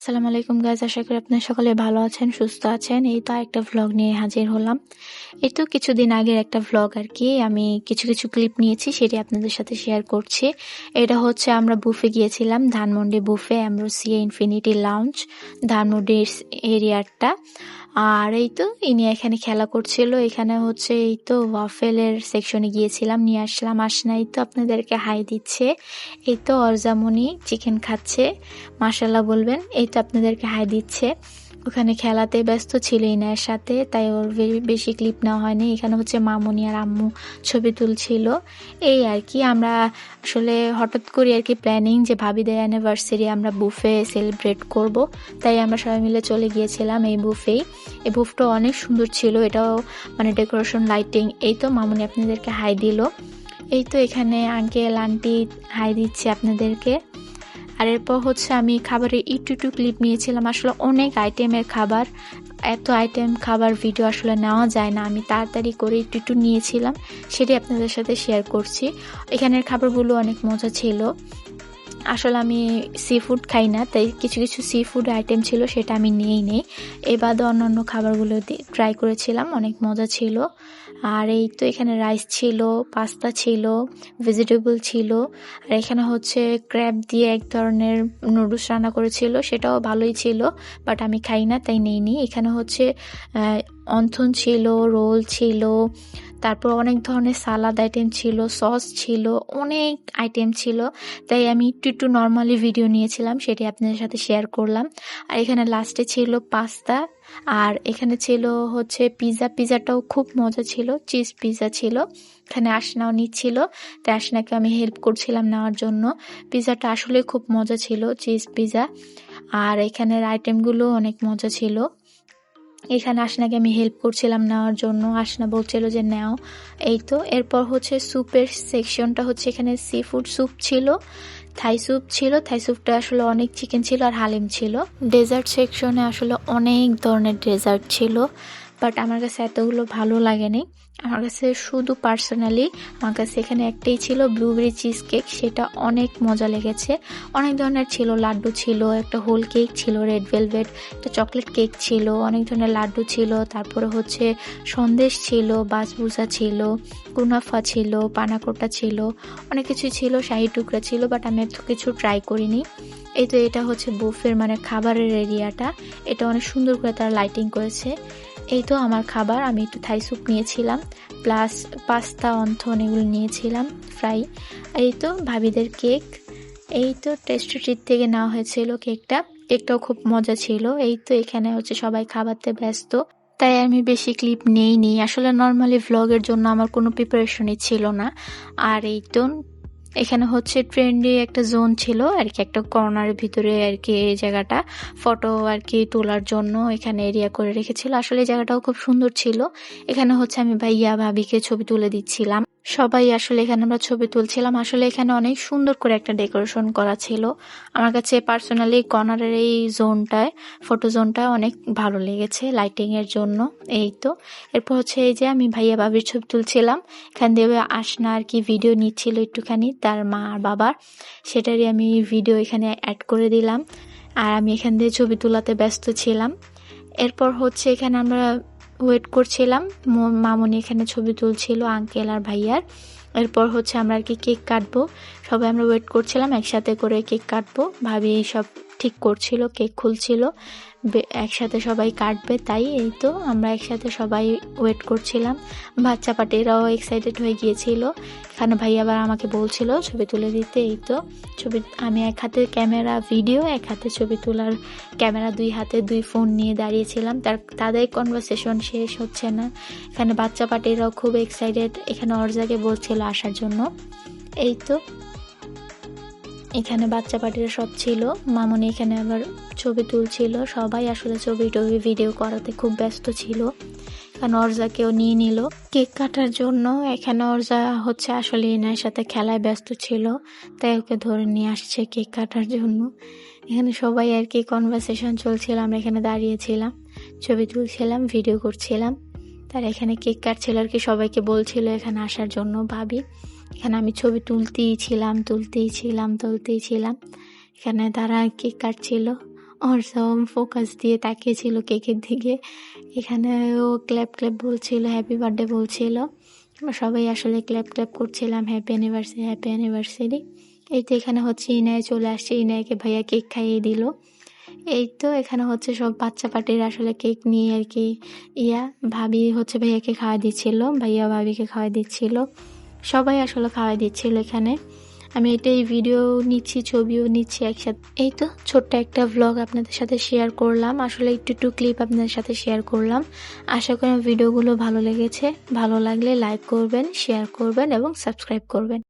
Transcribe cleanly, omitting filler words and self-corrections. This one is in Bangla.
আসসালামু আলাইকুম গাইজ, আশা করি আপনারা সকলে ভালো আছেন, সুস্থ আছেন। এই তো একটা ভ্লগ নিয়ে হাজির হলাম। এই তো কিছুদিন আগের একটা ভ্লগ আর কি। আমি কিছু কিছু ক্লিপ নিয়েছি, সেটি আপনাদের সাথে শেয়ার করছি। এটা হচ্ছে আমরা বুফে গিয়েছিলাম, Dhanmondi buffet, ambrosia infinity lounge, ধানমন্ডির এরিয়ারটা। আর এই তো ইনি এখানে খেলা করছিল। এখানে হচ্ছে এই তো ওয়াফেলের সেকশনে গিয়েছিলাম, নিয়ে আসলাম। আসনাই তো আপনাদেরকে হাই দিচ্ছে। এই তো অর্জামনি চিকেন খাচ্ছে, মাশাল্লাহ বলবেন। এই তো আপনাদেরকে হাই দিচ্ছে। ওখানে খেলাতে ব্যস্ত ছিল ইনায়ের সাথে, তাই ওর বেশি ক্লিপ নেওয়া হয়নি। এখানে হচ্ছে মামুনি আর আম্মু ছবি তুলছিল। এই আর কি, আমরা আসলে হঠাৎ করে আর কি প্ল্যানিং যে ভাবিদের অ্যানিভার্সারি আমরা বুফে সেলিব্রেট করব, তাই আমরা সবাই মিলে চলে গিয়েছিলাম এই বুফেই। এই বুফটা অনেক সুন্দর ছিল, এটাও মানে ডেকোরেশন, লাইটিং। এই তো মামুনি আপনাদেরকে হাই দিল। এই তো এখানে আঙ্কেল আন্টি হাই দিচ্ছে আপনাদেরকে। আর এরপর হচ্ছে আমি খাবারের একটু ক্লিপ নিয়েছিলাম। আসলে অনেক আইটেমের খাবার, এত আইটেম খাবার ভিডিও আসলে নেওয়া যায় না। আমি তাড়াতাড়ি করে একটু নিয়েছিলাম, সেটি আপনাদের সাথে শেয়ার করছি। এখানের খাবারগুলো অনেক মজা ছিল। আসলে আমি সি ফুড খাই না, তাই কিছু কিছু সি ফুড আইটেম ছিল, সেটা আমি নিয়েই নেই। এ বাদে অন্যান্য খাবারগুলো ট্রাই করেছিলাম, অনেক মজা ছিল। আর এই তো এখানে রাইস ছিল, পাস্তা ছিল, ভেজিটেবল ছিল। আর এখানে হচ্ছে ক্র্যাব দিয়ে এক ধরনের নুডলস রান্না করেছিল, সেটাও ভালোই ছিল, বাট আমি খাই না তাই নেইনি। এখানে হচ্ছে অন্থন ছিল, রোল ছিল, তারপর অনেক ধরনের সালাদ আইটেম ছিল, সস ছিল, অনেক আইটেম ছিল। তাই আমি একটু নর্মালি ভিডিও নিয়েছিলাম, সেটি আপনাদের সাথে শেয়ার করলাম। আর এখানে লাস্টে ছিল পাস্তা, আর এখানে ছিল হচ্ছে পিজাটাও খুব মজা ছিল, চিজ পিজা ছিল। এখানে আসনাও নিচ্ছিল, তাই আসনাকে আমি হেল্প করছিলাম নেওয়ার জন্য। পিজাটা আসলে খুব মজা ছিল, চিজ পিজা। আর এখানের আইটেমগুলো অনেক মজা ছিল। এখানে আসনাকে আমি হেল্প করছিলাম নেওয়ার জন্য, আসনা বলছিল যে নাও। এই তো এরপর হচ্ছে স্যুপের সেকশনটা হচ্ছে, এখানে সি ফুড স্যুপ ছিল, থাই স্যুপ ছিল, থাই স্যুপটা আসলে অনেক চিকেন ছিল, আর হালিম ছিল। ডেজার্ট সেকশনে আসলে অনেক ধরনের ডেজার্ট ছিল, বাট আমার কাছে এতগুলো ভালো লাগেনি। আমার কাছে শুধু পার্সোনালি আমার কাছে এখানে একটাই ছিল, ব্লুবেরি চিজ কেক, সেটা অনেক মজা লেগেছে। অনেক ধরনের ছিল, লাড্ডু ছিল, একটা হোল কেক ছিল, রেড ভেলভেট, একটা চকলেট কেক ছিল, অনেক ধরনের লাড্ডু ছিল, তারপরে হচ্ছে সন্দেশ ছিল, বাসবুসা ছিল, কুনাফা ছিল, পানাকোটা ছিল, অনেক কিছু ছিল, শাহি টুকরা ছিল, বাট আমি এত কিছু ট্রাই করিনি। এই তো এটা হচ্ছে বুফের মানে খাবারের এরিয়াটা, এটা অনেক সুন্দর করে তারা লাইটিং করেছে। এই তো আমার খাবার, আমি একটু থাই স্যুপ নিয়েছিলাম, প্লাস পাস্তা, অন্থন এগুলো নিয়েছিলাম ফ্রাই। এই তো ভাবিদের কেক, এই তো টেস্টি ট্রিট থেকে নেওয়া হয়েছিল কেকটাও খুব মজা ছিল। এই তো এখানে হচ্ছে সবাই খাবারতে ব্যস্ত, তাই আমি বেশি ক্লিপ নেইনি। আসলে নর্মালি ভ্লগের জন্য আমার কোনো প্রিপারেশনই ছিল না। আর এই তো এখানে হচ্ছে ট্রেন্ডি একটা জোন ছিল আর কি, একটা কর্নারের ভিতরে আর কি এই জায়গাটা ফটো আর কি তোলার জন্য এখানে এরিয়া করে রেখেছিল। আসলে এই জায়গাটাও খুব সুন্দর ছিল। এখানে হচ্ছে আমি ভাইয়া ভাবিকে ছবি তুলে দিচ্ছিলাম, সবাই আসলে এখানে আমরা ছবি তুলছিলাম। আসলে এখানে অনেক সুন্দর করে একটা ডেকোরেশন করা ছিল। আমার কাছে পার্সোনালি কর্নারের এই জোনটায়, ফটো জোনটা অনেক ভালো লেগেছে লাইটিং এর জন্য। এই তো এরপর হচ্ছে এই যে আমি ভাইয়া ভাবির ছবি তুলছিলাম, এখান দিয়ে আসনা আর কি ভিডিও নিচ্ছিল একটুখানি তার মা আর বাবার, সেটারই আমি ভিডিও এখানে অ্যাড করে দিলাম। আর আমি এখান দিয়ে ছবি তোলাতে ব্যস্ত ছিলাম। এরপর হচ্ছে এখানে আমরা ওয়েট করছিলাম, মামুনি এখানে ছবি তুলছিল আঙ্কেল আর ভাইয়ার। এরপর হচ্ছে আমরা আর কি কেক কাটবো, সবাই আমরা ওয়েট করছিলাম একসাথে করে কেক কাটবো। ভাবি সব ঠিক করছিল, কেক খুলছিল, একসাথে সবাই কাটবে, তাই এই তো আমরা একসাথে সবাই ওয়েট করছিলাম। বাচ্চা পাটিরাও এক্সাইটেড হয়ে গিয়েছিল। এখানে ভাই আবার আমাকে বলছিল ছবি তুলে দিতে। এই তো ছবি, আমি এক হাতে ক্যামেরা ভিডিও, এক হাতে ছবি তোলার ক্যামেরা, দুই হাতে দুই ফোন নিয়ে দাঁড়িয়েছিলাম। তাদের কনভারসেশন শেষ হচ্ছে না। এখানে বাচ্চা পাটিরাও খুব এক্সাইটেড, এখানে অর্জাকে বলছিল আসার জন্য। এই তো এখানে বাচ্চা পাটিরা সব ছিল, মামুনি এখানে আবার ছবি তুলছিল। সবাই আসলে ছবি ভিডিও করাতে খুব ব্যস্ত ছিল। এখানে অর্জাকেও নিয়ে নিল কেক কাটার জন্য। এখানে অর্জা হচ্ছে আসলে ইনার সাথে খেলায় ব্যস্ত ছিল, তাই ওকে ধরে নিয়ে আসছে কেক কাটার জন্য। এখানে সবাই আর কি কনভারসেশন চলছিল, আমরা এখানে দাঁড়িয়েছিলাম, ছবি তুলছিলাম, ভিডিও করছিলাম। তারা এখানে কেক কাটছিল আর কি, সবাইকে বলছিল এখানে আসার জন্য ভাবি। এখানে আমি ছবি তুলতেই ছিলাম। এখানে তারা কেক কাটছিল, অর্ষম ফোকাস দিয়ে তাকিয়েছিল কেকের দিকে। এখানে ও ক্ল্যাপ ক্ল্যাপ বলছিল, হ্যাপি বার্থডে বলছিল। আমরা সবাই আসলে ক্ল্যাপ ক্ল্যাপ করছিলাম, হ্যাপি অ্যানিভার্সারি, হ্যাপি অ্যানিভার্সারি। এই তো এখানে হচ্ছে ইনায়া চলে আসছে, ইনায়াকে ভাইয়া কেক খাইয়ে দিল। এই তো এখানে হচ্ছে সব বাচ্চা পার্টির আসলে কেক নিয়ে আর কি ভাবি হচ্ছে ভাইয়াকে খাওয়া দিচ্ছিল, ভাইয়া ভাবিকে খাওয়া দিচ্ছিল, সবাই আসলে খাওয়া দিচ্ছিল এখানে। আমি এটাই ভিডিও নিচ্ছি, ছবিও নিচ্ছি একসাথে। এই তো ছোট্ট একটা ভ্লগ আপনাদের সাথে শেয়ার করলাম, আসলে একটু ক্লিপ আপনাদের সাথে শেয়ার করলাম। আশা করি ভিডিওগুলো ভালো লেগেছে। ভালো লাগলে লাইক করবেন, শেয়ার করবেন এবং সাবস্ক্রাইব করবেন।